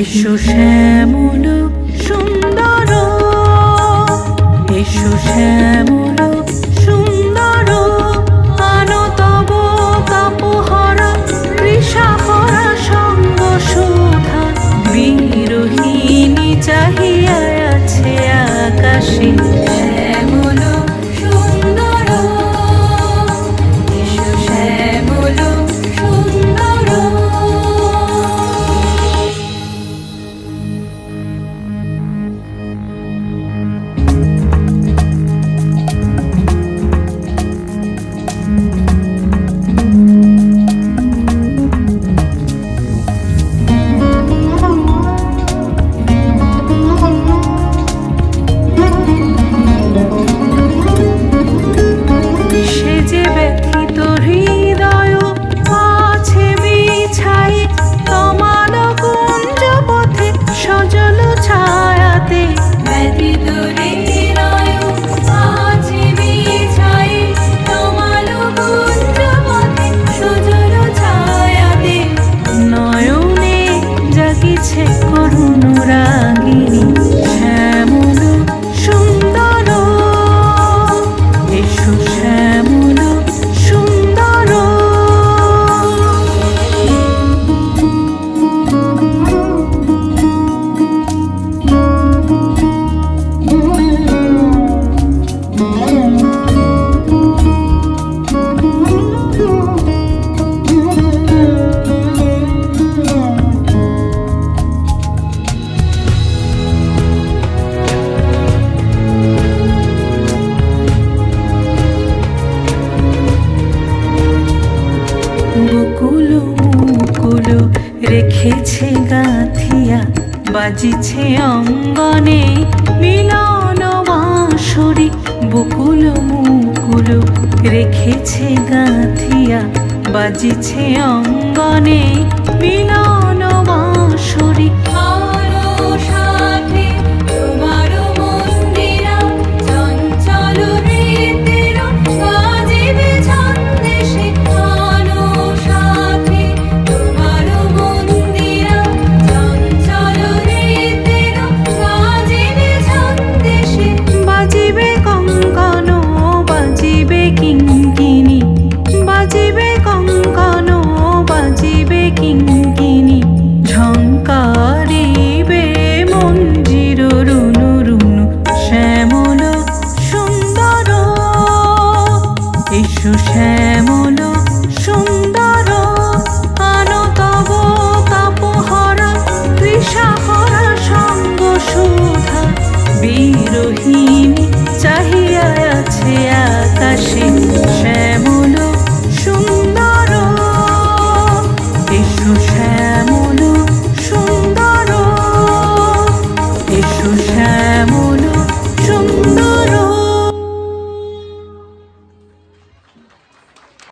এসো শ্যামল সুন্দর, এসো শ্যামল সুন্দর, আনো তব কাপহরা তৃষাহরা সঙ্গ সুধা। বিরোহিণী চাহিয়া আছে আকাশে শ্যামল সুন্দর, এসো শ্যামল সুন্দর। বকুল মুকুল রেখেছে গাঁথিয়া, বাজিছে অঙ্গনে মিলন বাঁশরি। বকুল মুকুল রেখেছে গাঁথিয়া, বাজিছে অঙ্গনে মিলন বাঁশরি। ঝঙ্কারিবে মঞ্জির রুনু রুনু শ্যামল সুন্দর, এসো শ্যামল সুন্দর, আনো তব কাপহরা তৃষাহরা সঙ্গ সুধা। বিরোহিণী চাহিয়া আছে আকাশে শ্যামল সুন্দর, এসো